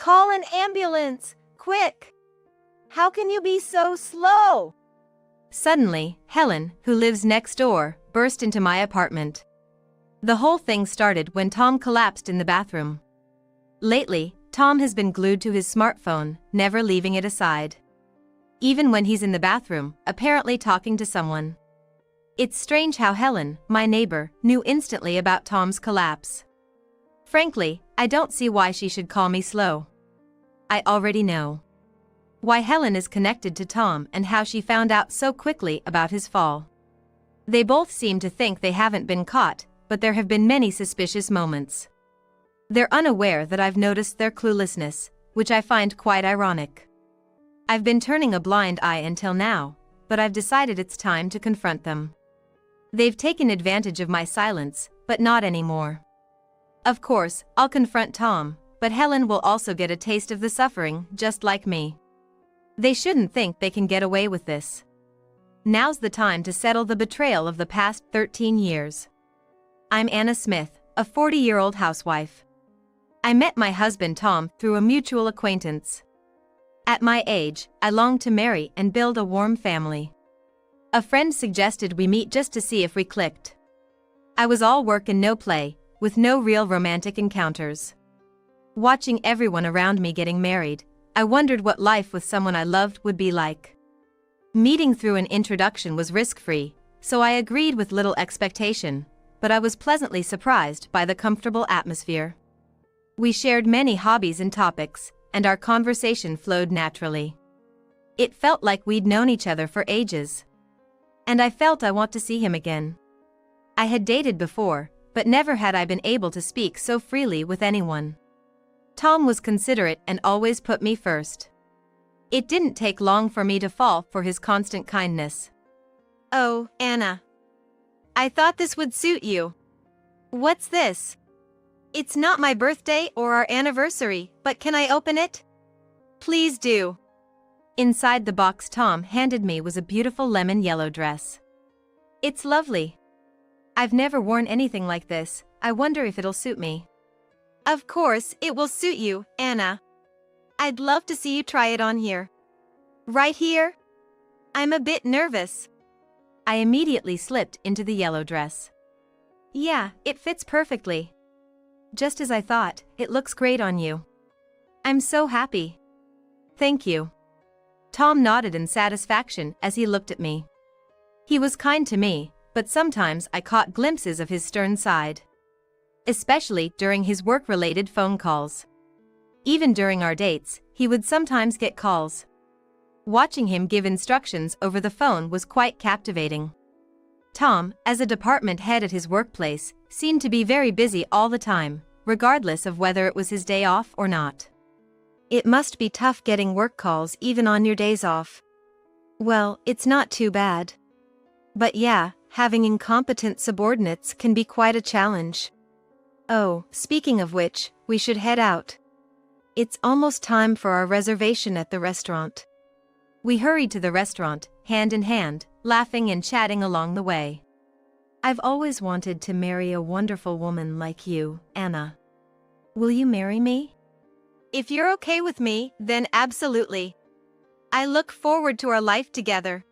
Call an ambulance, quick! How can you be so slow? Suddenly, Helen, who lives next door, burst into my apartment. The whole thing started when Tom collapsed in the bathroom. Lately, Tom has been glued to his smartphone, never leaving it aside. Even when he's in the bathroom, apparently talking to someone. It's strange how Helen, my neighbor, knew instantly about Tom's collapse. Frankly, I don't see why she should call me slow. I already know why Helen is connected to Tom and how she found out so quickly about his fall. They both seem to think they haven't been caught, but there have been many suspicious moments. They're unaware that I've noticed their cluelessness, which I find quite ironic. I've been turning a blind eye until now, but I've decided it's time to confront them. They've taken advantage of my silence, but not anymore. Of course, I'll confront Tom, but Helen will also get a taste of the suffering, just like me. They shouldn't think they can get away with this. Now's the time to settle the betrayal of the past 13 years. I'm Anna Smith, a 40-year-old housewife. I met my husband Tom through a mutual acquaintance. At my age, I longed to marry and build a warm family. A friend suggested we meet just to see if we clicked. I was all work and no play, with no real romantic encounters. Watching everyone around me getting married, I wondered what life with someone I loved would be like. Meeting through an introduction was risk-free, so I agreed with little expectation, but I was pleasantly surprised by the comfortable atmosphere. We shared many hobbies and topics, and our conversation flowed naturally. It felt like we'd known each other for ages. And I felt I want to see him again. I had dated before, but never had I been able to speak so freely with anyone. Tom was considerate and always put me first. It didn't take long for me to fall for his constant kindness. Oh, Anna. I thought this would suit you. What's this? It's not my birthday or our anniversary, but can I open it? Please do. Inside the box Tom handed me was a beautiful lemon yellow dress. It's lovely. I've never worn anything like this. I wonder if it'll suit me. Of course, it will suit you, Anna. I'd love to see you try it on here. Right here? I'm a bit nervous. I immediately slipped into the yellow dress. Yeah, it fits perfectly. Just as I thought, it looks great on you. I'm so happy. Thank you. Tom nodded in satisfaction as he looked at me. He was kind to me, but sometimes I caught glimpses of his stern side. Especially during his work-related phone calls. Even during our dates, he would sometimes get calls. Watching him give instructions over the phone was quite captivating. Tom, as a department head at his workplace, seemed to be very busy all the time, regardless of whether it was his day off or not. It must be tough getting work calls even on your days off. Well, it's not too bad. But yeah, having incompetent subordinates can be quite a challenge. Oh, speaking of which, we should head out. It's almost time for our reservation at the restaurant. We hurried to the restaurant, hand in hand, laughing and chatting along the way. I've always wanted to marry a wonderful woman like you, Anna. Will you marry me? If you're okay with me, then absolutely. I look forward to our life together.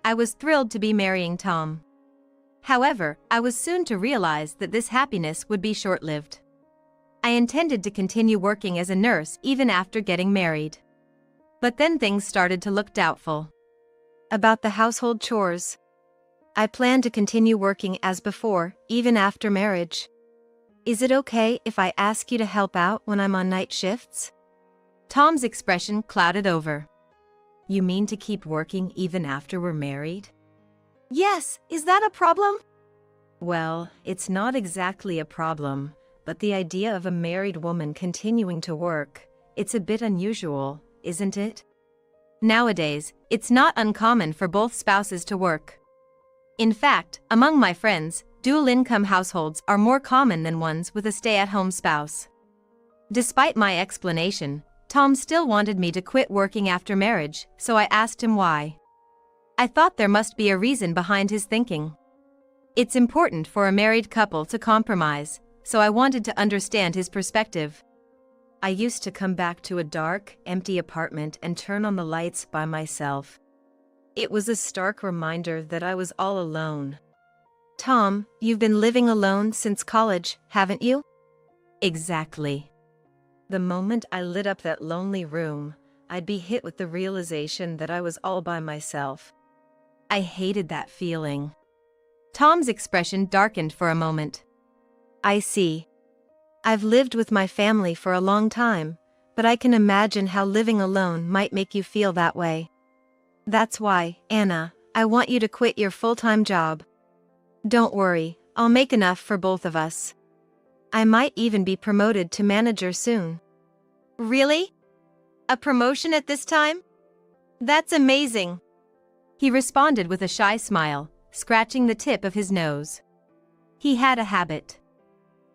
I was thrilled to be marrying Tom. However, I was soon to realize that this happiness would be short-lived. I intended to continue working as a nurse even after getting married. But then things started to look doubtful. About the household chores. I plan to continue working as before, even after marriage. Is it okay if I ask you to help out when I'm on night shifts? Tom's expression clouded over. You mean to keep working even after we're married? Yes, is that a problem? Well, it's not exactly a problem, but the idea of a married woman continuing to work, it's a bit unusual, isn't it? Nowadays, it's not uncommon for both spouses to work. In fact, among my friends, dual-income households are more common than ones with a stay-at-home spouse. Despite my explanation, Tom still wanted me to quit working after marriage, so I asked him why. I thought there must be a reason behind his thinking. It's important for a married couple to compromise, so I wanted to understand his perspective. I used to come back to a dark, empty apartment and turn on the lights by myself. It was a stark reminder that I was all alone. Tom, you've been living alone since college, haven't you? Exactly. The moment I lit up that lonely room, I'd be hit with the realization that I was all by myself. I hated that feeling. Tom's expression darkened for a moment. I see. I've lived with my family for a long time, but I can imagine how living alone might make you feel that way. That's why, Anna, I want you to quit your full-time job. Don't worry, I'll make enough for both of us. I might even be promoted to manager soon. Really? A promotion at this time? That's amazing. He responded with a shy smile, scratching the tip of his nose. He had a habit.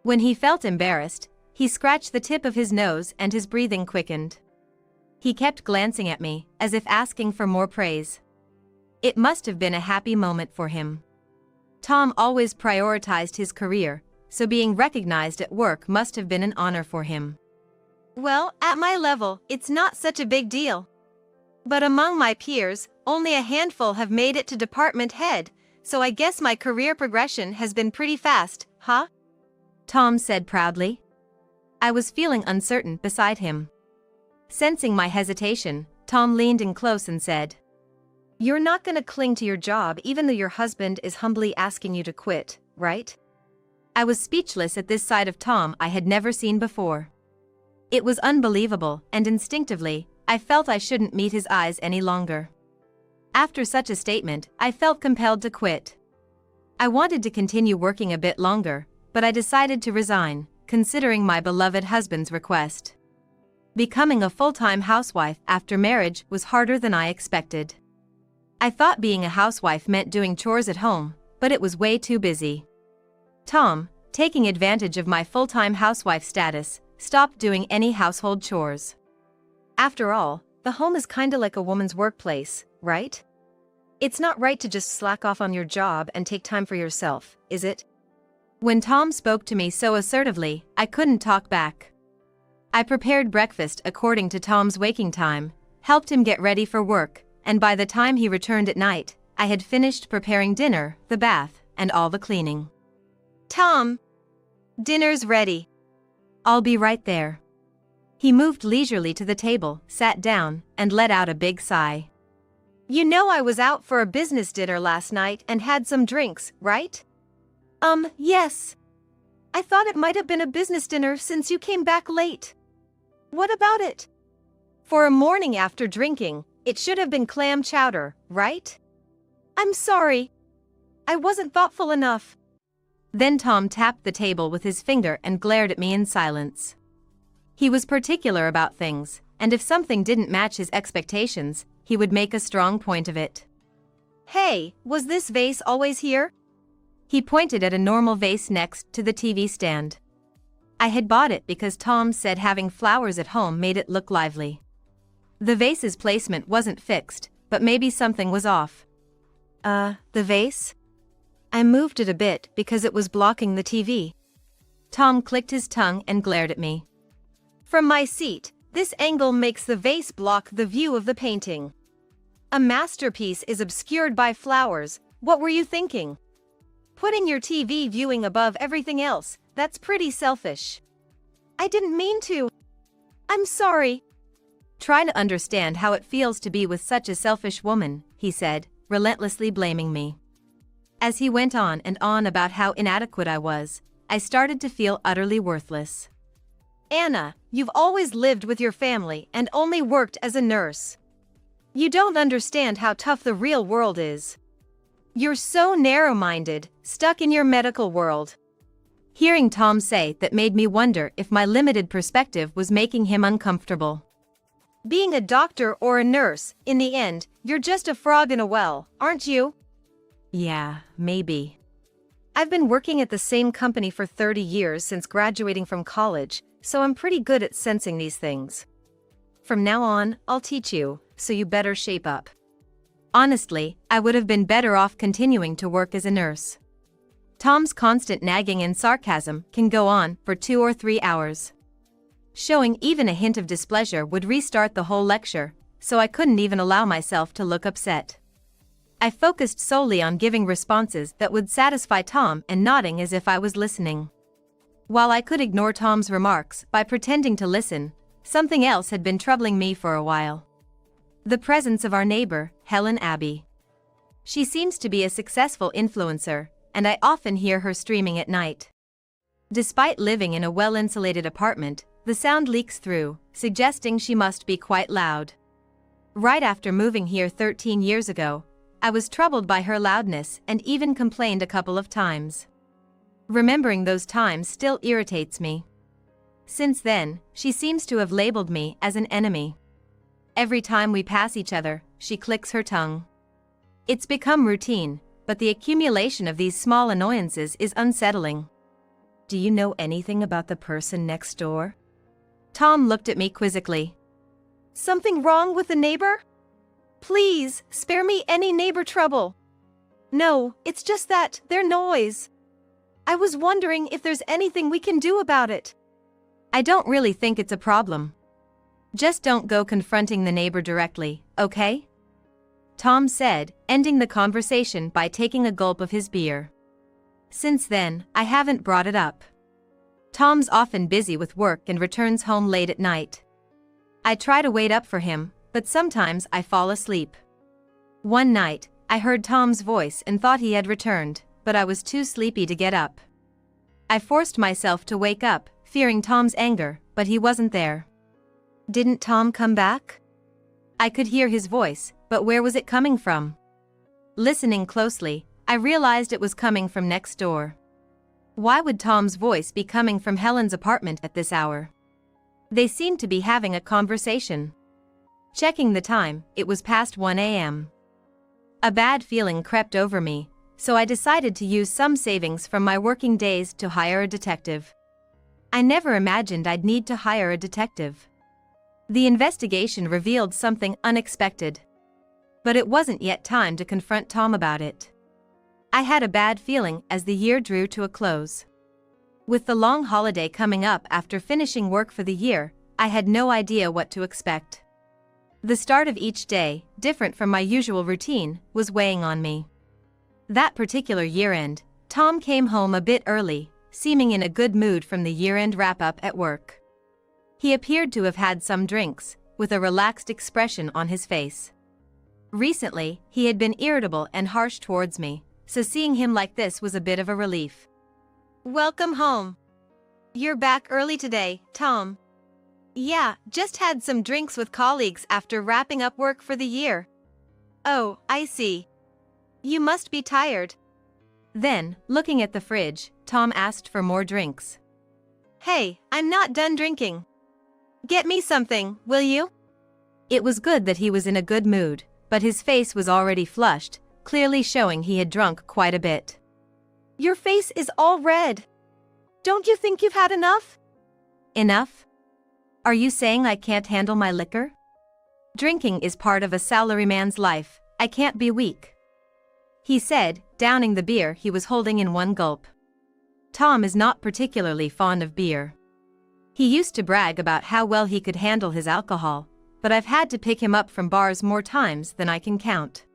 When he felt embarrassed, he scratched the tip of his nose and his breathing quickened. He kept glancing at me, as if asking for more praise. It must have been a happy moment for him. Tom always prioritized his career, so being recognized at work must have been an honor for him. Well, at my level, it's not such a big deal. But among my peers, only a handful have made it to department head, so I guess my career progression has been pretty fast, huh? Tom said proudly. I was feeling uncertain beside him. Sensing my hesitation, Tom leaned in close and said, "You're not gonna cling to your job even though your husband is humbly asking you to quit, right?" I was speechless at this side of Tom I had never seen before. It was unbelievable, and instinctively, I felt I shouldn't meet his eyes any longer. After such a statement, I felt compelled to quit. I wanted to continue working a bit longer, but I decided to resign, considering my beloved husband's request. Becoming a full-time housewife after marriage was harder than I expected. I thought being a housewife meant doing chores at home, but it was way too busy. Tom, taking advantage of my full-time housewife status, stopped doing any household chores. After all, the home is kinda like a woman's workplace, right? It's not right to just slack off on your job and take time for yourself, is it? When Tom spoke to me so assertively, I couldn't talk back. I prepared breakfast according to Tom's waking time, helped him get ready for work, and by the time he returned at night, I had finished preparing dinner, the bath, and all the cleaning. "Tom, dinner's ready." "I'll be right there." He moved leisurely to the table, sat down, and let out a big sigh. "You know I was out for a business dinner last night and had some drinks, right?" Yes. I thought it might have been a business dinner since you came back late. What about it? For a morning after drinking, it should have been clam chowder, right? I'm sorry. I wasn't thoughtful enough." Then Tom tapped the table with his finger and glared at me in silence. He was particular about things, and if something didn't match his expectations, he would make a strong point of it. "Hey, was this vase always here?" He pointed at a normal vase next to the TV stand. I had bought it because Tom said having flowers at home made it look lively. The vase's placement wasn't fixed, but maybe something was off. The vase? I moved it a bit because it was blocking the TV." Tom clicked his tongue and glared at me. "From my seat, this angle makes the vase block the view of the painting. A masterpiece is obscured by flowers. What were you thinking? Putting your TV viewing above everything else, that's pretty selfish." "I didn't mean to. I'm sorry." "Try to understand how it feels to be with such a selfish woman," he said, relentlessly blaming me. As he went on and on about how inadequate I was, I started to feel utterly worthless. "Anna, you've always lived with your family and only worked as a nurse. You don't understand how tough the real world is. You're so narrow-minded, stuck in your medical world." Hearing Tom say that made me wonder if my limited perspective was making him uncomfortable. "Being a doctor or a nurse, in the end, you're just a frog in a well, aren't you?" "Yeah, maybe." "I've been working at the same company for 30 years since graduating from college, so I'm pretty good at sensing these things. From now on, I'll teach you, so you better shape up." Honestly, I would have been better off continuing to work as a nurse. Tom's constant nagging and sarcasm can go on for 2 or 3 hours. Showing even a hint of displeasure would restart the whole lecture, so I couldn't even allow myself to look upset. I focused solely on giving responses that would satisfy Tom and nodding as if I was listening. While I could ignore Tom's remarks by pretending to listen, something else had been troubling me for a while. The presence of our neighbor, Helen Abbey. She seems to be a successful influencer, and I often hear her streaming at night. Despite living in a well-insulated apartment, the sound leaks through, suggesting she must be quite loud. Right after moving here 13 years ago, I was troubled by her loudness and even complained a couple of times. Remembering those times still irritates me. Since then, she seems to have labeled me as an enemy. Every time we pass each other, she clicks her tongue. It's become routine, but the accumulation of these small annoyances is unsettling. Do you know anything about the person next door? Tom looked at me quizzically. Something wrong with the neighbor? Please, spare me any neighbor trouble. No, it's just that, their noise. I was wondering if there's anything we can do about it. I don't really think it's a problem. Just don't go confronting the neighbor directly, okay? Tom said, ending the conversation by taking a gulp of his beer. Since then, I haven't brought it up. Tom's often busy with work and returns home late at night. I try to wait up for him, but sometimes I fall asleep. One night, I heard Tom's voice and thought he had returned, but I was too sleepy to get up. I forced myself to wake up, fearing Tom's anger, but he wasn't there. Didn't Tom come back? I could hear his voice, but where was it coming from? Listening closely, I realized it was coming from next door. Why would Tom's voice be coming from Helen's apartment at this hour? They seemed to be having a conversation. Checking the time, it was past 1 a.m. A bad feeling crept over me, so I decided to use some savings from my working days to hire a detective. I never imagined I'd need to hire a detective. The investigation revealed something unexpected. But it wasn't yet time to confront Tom about it. I had a bad feeling as the year drew to a close. With the long holiday coming up after finishing work for the year, I had no idea what to expect. The start of each day, different from my usual routine, was weighing on me. That particular year-end, Tom came home a bit early, seeming in a good mood from the year-end wrap-up at work. He appeared to have had some drinks, with a relaxed expression on his face. Recently, he had been irritable and harsh towards me, so seeing him like this was a bit of a relief. Welcome home. You're back early today, Tom. Yeah, just had some drinks with colleagues after wrapping up work for the year. Oh, I see. You must be tired. Then, looking at the fridge, Tom asked for more drinks. Hey, I'm not done drinking. Get me something, will you? It was good that he was in a good mood, but his face was already flushed, clearly showing he had drunk quite a bit. Your face is all red. Don't you think you've had enough? Enough? Are you saying I can't handle my liquor? Drinking is part of a salaryman's life, I can't be weak. He said, downing the beer he was holding in one gulp. Tom is not particularly fond of beer. He used to brag about how well he could handle his alcohol, but I've had to pick him up from bars more times than I can count.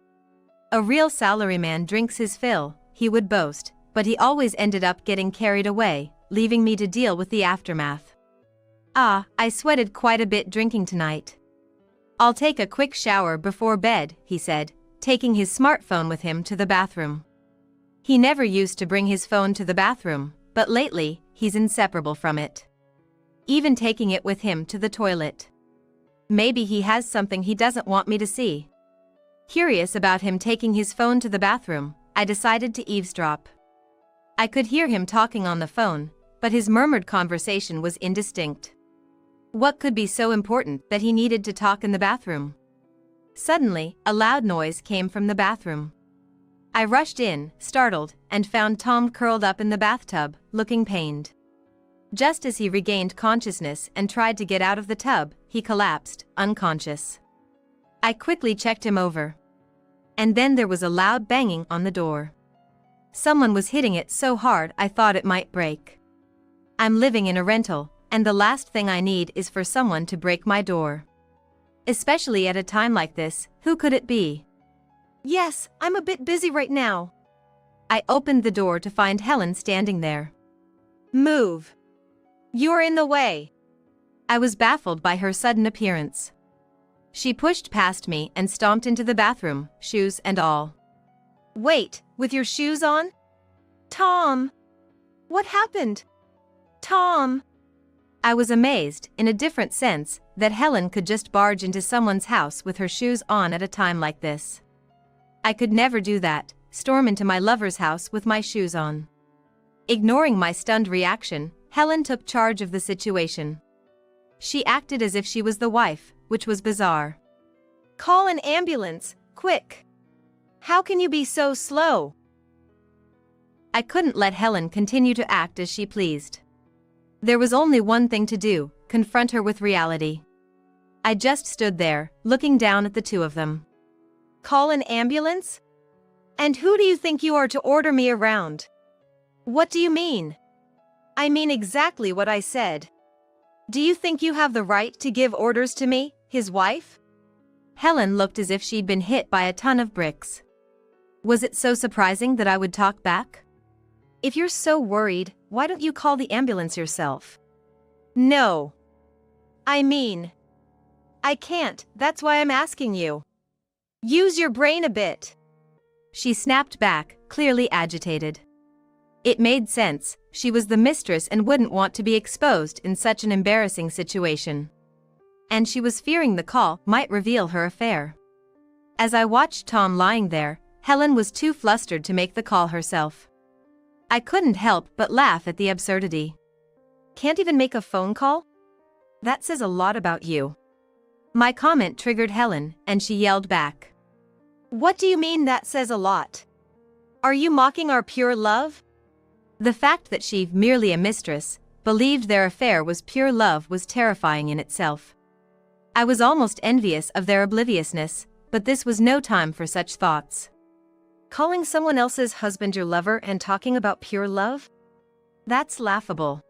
A real salaryman drinks his fill, he would boast, but he always ended up getting carried away, leaving me to deal with the aftermath. I sweated quite a bit drinking tonight. I'll take a quick shower before bed, he said, taking his smartphone with him to the bathroom. He never used to bring his phone to the bathroom, but lately, he's inseparable from it. Even taking it with him to the toilet. Maybe he has something he doesn't want me to see. Curious about him taking his phone to the bathroom, I decided to eavesdrop. I could hear him talking on the phone, but his murmured conversation was indistinct. What could be so important that he needed to talk in the bathroom? Suddenly, a loud noise came from the bathroom. I rushed in, startled, and found Tom curled up in the bathtub, looking pained. Just as he regained consciousness and tried to get out of the tub, he collapsed, unconscious. I quickly checked him over. And then there was a loud banging on the door. Someone was hitting it so hard I thought it might break. I'm living in a rental, and the last thing I need is for someone to break my door. Especially at a time like this, who could it be? Yes, I'm a bit busy right now. I opened the door to find Helen standing there. Move. You're in the way. I was baffled by her sudden appearance. She pushed past me and stomped into the bathroom, shoes and all. Wait, with your shoes on? Tom! What happened? Tom! I was amazed, in a different sense, that Helen could just barge into someone's house with her shoes on at a time like this. I could never do that, storm into my lover's house with my shoes on. Ignoring my stunned reaction, Helen took charge of the situation. She acted as if she was the wife, which was bizarre. Call an ambulance, quick! How can you be so slow? I couldn't let Helen continue to act as she pleased. There was only one thing to do, confront her with reality. I just stood there, looking down at the two of them. Call an ambulance? And who do you think you are to order me around? What do you mean? I mean exactly what I said. Do you think you have the right to give orders to me, his wife? Helen looked as if she'd been hit by a ton of bricks. Was it so surprising that I would talk back? If you're so worried, why don't you call the ambulance yourself? No. I mean, I can't, that's why I'm asking you. Use your brain a bit. She snapped back, clearly agitated. It made sense, she was the mistress and wouldn't want to be exposed in such an embarrassing situation. And she was fearing the call might reveal her affair. As I watched Tom lying there, Helen was too flustered to make the call herself. I couldn't help but laugh at the absurdity. Can't even make a phone call? That says a lot about you. My comment triggered Helen, and she yelled back. What do you mean that says a lot? Are you mocking our pure love? The fact that she, merely a mistress, believed their affair was pure love was terrifying in itself. I was almost envious of their obliviousness, but this was no time for such thoughts. Calling someone else's husband your lover and talking about pure love? That's laughable.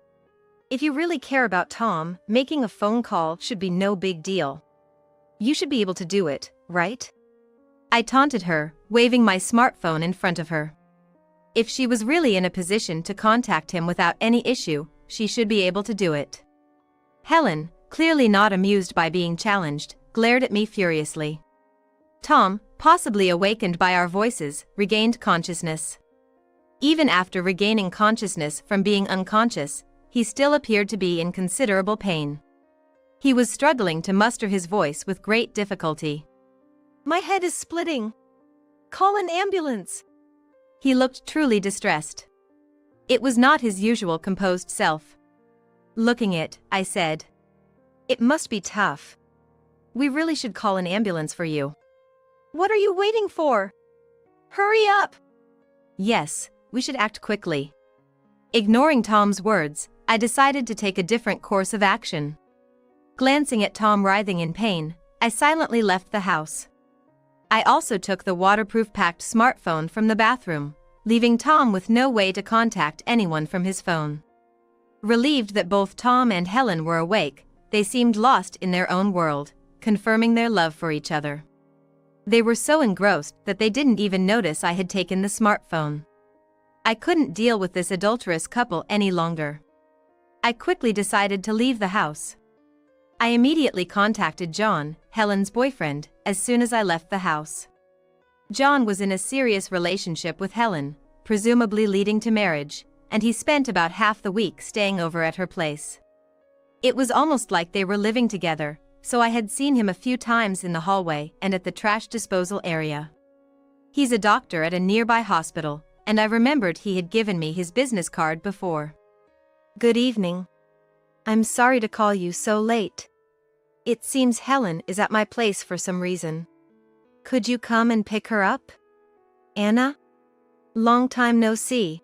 If you really care about Tom, making a phone call should be no big deal. You should be able to do it, right? I taunted her, waving my smartphone in front of her. If she was really in a position to contact him without any issue, she should be able to do it. Helen, clearly not amused by being challenged, glared at me furiously. Tom, possibly awakened by our voices, regained consciousness. Even after regaining consciousness from being unconscious, he still appeared to be in considerable pain. He was struggling to muster his voice with great difficulty. My head is splitting. Call an ambulance. He looked truly distressed. It was not his usual composed self. Looking it, I said. It must be tough. We really should call an ambulance for you. What are you waiting for? Hurry up! Yes, we should act quickly. Ignoring Tom's words, I decided to take a different course of action. Glancing at Tom writhing in pain, I silently left the house. I also took the waterproof-packed smartphone from the bathroom, leaving Tom with no way to contact anyone from his phone. Relieved that both Tom and Helen were awake, they seemed lost in their own world, confirming their love for each other. They were so engrossed that they didn't even notice I had taken the smartphone. I couldn't deal with this adulterous couple any longer. I quickly decided to leave the house. I immediately contacted John, Helen's boyfriend, as soon as I left the house. John was in a serious relationship with Helen, presumably leading to marriage, and he spent about half the week staying over at her place. It was almost like they were living together, so I had seen him a few times in the hallway and at the trash disposal area. He's a doctor at a nearby hospital, and I remembered he had given me his business card before. Good evening. I'm sorry to call you so late. It seems Helen is at my place for some reason. Could you come and pick her up? Anna? Long time no see.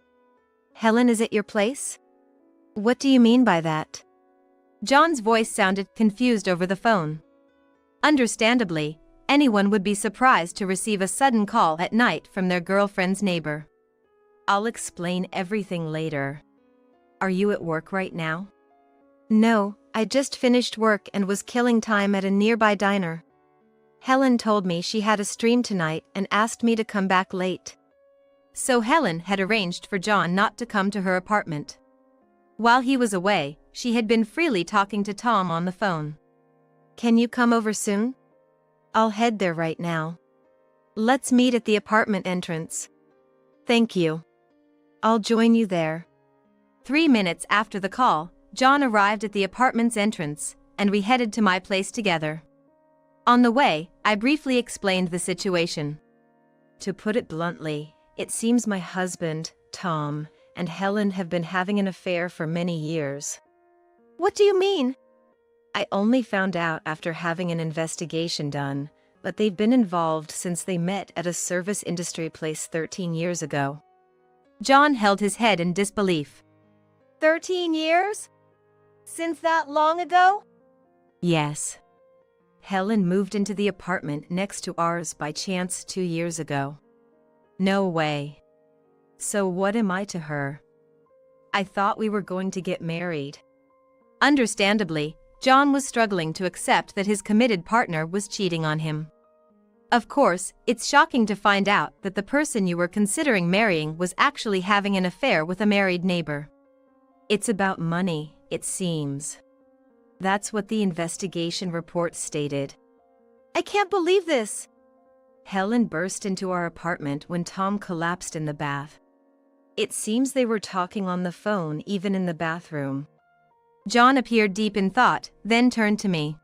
Helen is at your place? What do you mean by that? John's voice sounded confused over the phone. Understandably, anyone would be surprised to receive a sudden call at night from their girlfriend's neighbor. I'll explain everything later. Are you at work right now? No, I just finished work and was killing time at a nearby diner. Helen told me she had a stream tonight and asked me to come back late. So Helen had arranged for John not to come to her apartment. While he was away, she had been freely talking to Tom on the phone. Can you come over soon? I'll head there right now. Let's meet at the apartment entrance. Thank you. I'll join you there. 3 minutes after the call, John arrived at the apartment's entrance, and we headed to my place together. On the way, I briefly explained the situation. To put it bluntly, it seems my husband, Tom, and Helen have been having an affair for many years. What do you mean? I only found out after having an investigation done, but they've been involved since they met at a service industry place 13 years ago. John held his head in disbelief. 13 years? Since that long ago? Yes. Helen moved into the apartment next to ours by chance 2 years ago. No way. So what am I to her? I thought we were going to get married. Understandably, John was struggling to accept that his committed partner was cheating on him. Of course, it's shocking to find out that the person you were considering marrying was actually having an affair with a married neighbor. It's about money, it seems. That's what the investigation report stated. I can't believe this! Helen burst into our apartment when Tom collapsed in the bath. It seems they were talking on the phone even in the bathroom. John appeared deep in thought, then turned to me.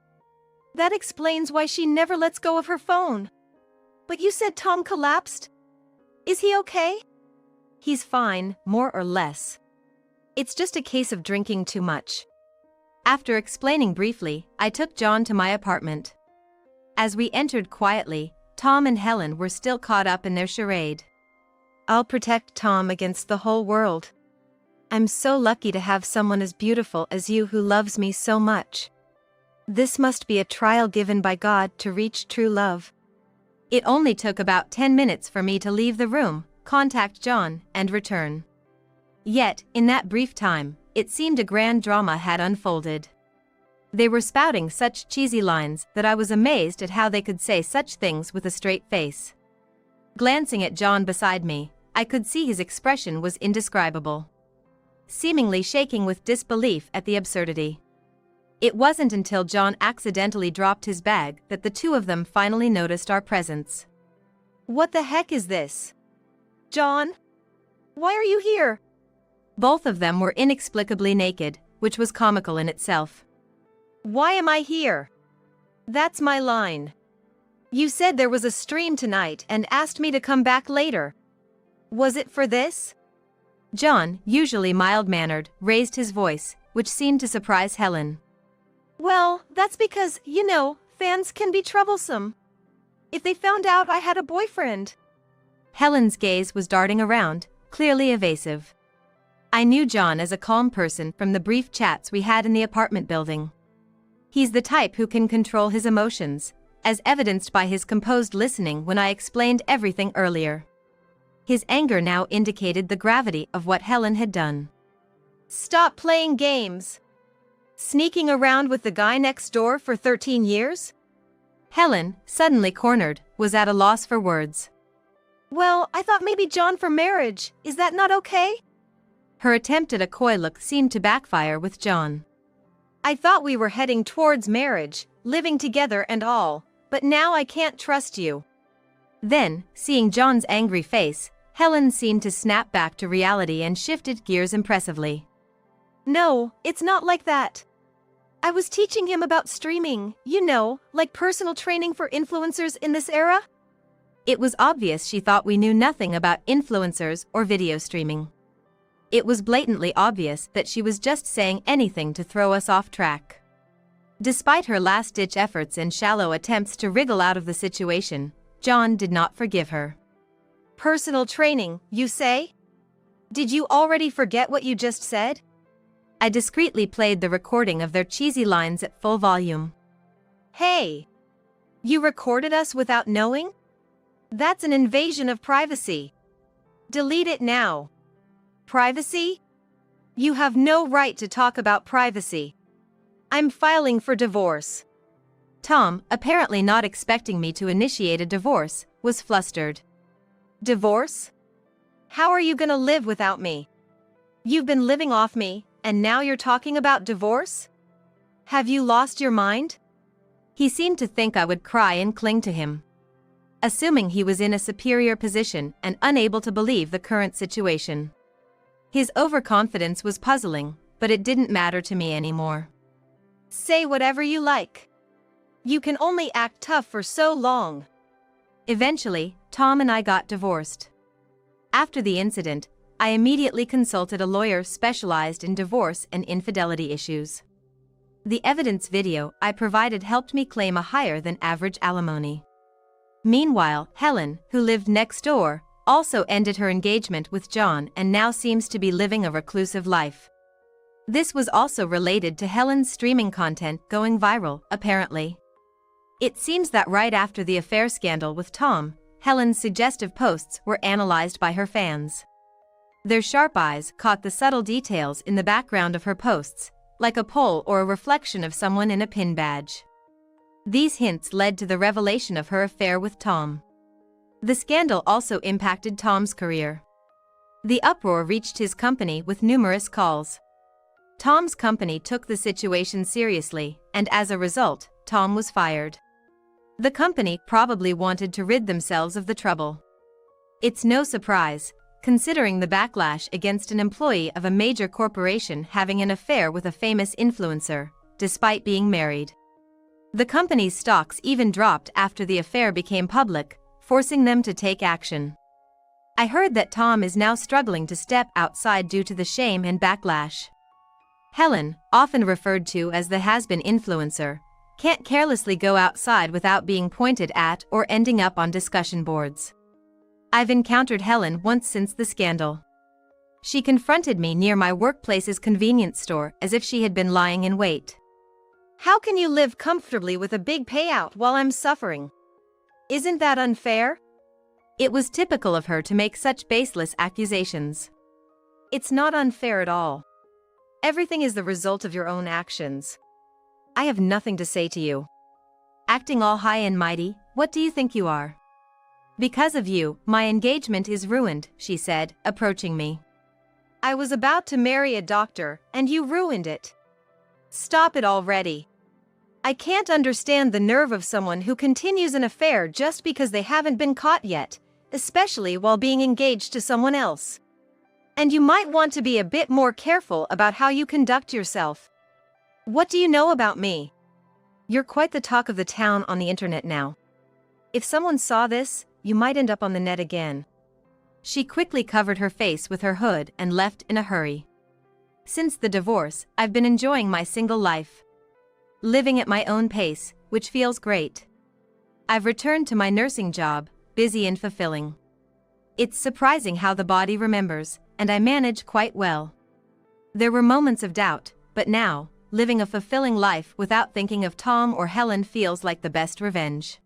That explains why she never lets go of her phone. But you said Tom collapsed? Is he okay? He's fine, more or less. It's just a case of drinking too much. After explaining briefly, I took John to my apartment. As we entered quietly, Tom and Helen were still caught up in their charade. I'll protect Tom against the whole world. I'm so lucky to have someone as beautiful as you who loves me so much. This must be a trial given by God to reach true love. It only took about 10 minutes for me to leave the room, contact John, and return. Yet, in that brief time, it seemed a grand drama had unfolded. They were spouting such cheesy lines that I was amazed at how they could say such things with a straight face. Glancing at John beside me, I could see his expression was indescribable. Seemingly shaking with disbelief at the absurdity. It wasn't until John accidentally dropped his bag that the two of them finally noticed our presence. What the heck is this? John? Why are you here? Both of them were inexplicably naked, which was comical in itself. Why am I here? That's my line. You said there was a stream tonight and asked me to come back later. Was it for this? John, usually mild-mannered, raised his voice, which seemed to surprise Helen. Well, that's because, fans can be troublesome. If they found out I had a boyfriend. Helen's gaze was darting around, clearly evasive. I knew John as a calm person from the brief chats we had in the apartment building. He's the type who can control his emotions, as evidenced by his composed listening when I explained everything earlier. His anger now indicated the gravity of what Helen had done. Stop playing games. Sneaking around with the guy next door for 13 years? Helen, suddenly cornered, was at a loss for words. Well, I thought maybe John for marriage. Is that not okay? Her attempt at a coy look seemed to backfire with John. I thought we were heading towards marriage, living together and all, but now I can't trust you. Then, seeing John's angry face, Helen seemed to snap back to reality and shifted gears impressively. No, it's not like that. I was teaching him about streaming, like personal training for influencers in this era. It was obvious she thought we knew nothing about influencers or video streaming. It was blatantly obvious that she was just saying anything to throw us off track. Despite her last-ditch efforts and shallow attempts to wriggle out of the situation, John did not forgive her. Personal training, you say? Did you already forget what you just said? I discreetly played the recording of their cheesy lines at full volume. Hey! You recorded us without knowing? That's an invasion of privacy. Delete it now. Privacy? You have no right to talk about privacy. I'm filing for divorce. Tom, apparently not expecting me to initiate a divorce, was flustered. Divorce? How are you gonna live without me? You've been living off me, and now you're talking about divorce? Have you lost your mind? He seemed to think I would cry and cling to him. Assuming he was in a superior position and unable to believe the current situation. His overconfidence was puzzling, but it didn't matter to me anymore. Say whatever you like. You can only act tough for so long. Eventually, Tom and I got divorced. After the incident, I immediately consulted a lawyer specialized in divorce and infidelity issues. The evidence video I provided helped me claim a higher than average alimony. Meanwhile, Helen, who lived next door, also ended her engagement with John and now seems to be living a reclusive life. This was also related to Helen's streaming content going viral, apparently. It seems that right after the affair scandal with Tom, Helen's suggestive posts were analyzed by her fans. Their sharp eyes caught the subtle details in the background of her posts, like a pole or a reflection of someone in a pin badge. These hints led to the revelation of her affair with Tom. The scandal also impacted Tom's career. The uproar reached his company with numerous calls. Tom's company took the situation seriously, and as a result, Tom was fired. The company probably wanted to rid themselves of the trouble. It's no surprise, considering the backlash against an employee of a major corporation having an affair with a famous influencer, despite being married. The company's stocks even dropped after the affair became public, forcing them to take action. I heard that Tom is now struggling to step outside due to the shame and backlash. Helen, often referred to as the has-been influencer, can't carelessly go outside without being pointed at or ending up on discussion boards. I've encountered Helen once since the scandal. She confronted me near my workplace's convenience store as if she had been lying in wait. How can you live comfortably with a big payout while I'm suffering? Isn't that unfair? It was typical of her to make such baseless accusations. It's not unfair at all. Everything is the result of your own actions. I have nothing to say to you. Acting all high and mighty, what do you think you are? Because of you, my engagement is ruined, she said, approaching me. I was about to marry a doctor, and you ruined it. Stop it already. I can't understand the nerve of someone who continues an affair just because they haven't been caught yet, especially while being engaged to someone else. And you might want to be a bit more careful about how you conduct yourself. What do you know about me? You're quite the talk of the town on the internet now. If someone saw this, you might end up on the net again. She quickly covered her face with her hood and left in a hurry. Since the divorce, I've been enjoying my single life. Living at my own pace, which feels great. I've returned to my nursing job, busy and fulfilling. It's surprising how the body remembers, and I manage quite well. There were moments of doubt, but now, living a fulfilling life without thinking of Tom or Helen feels like the best revenge.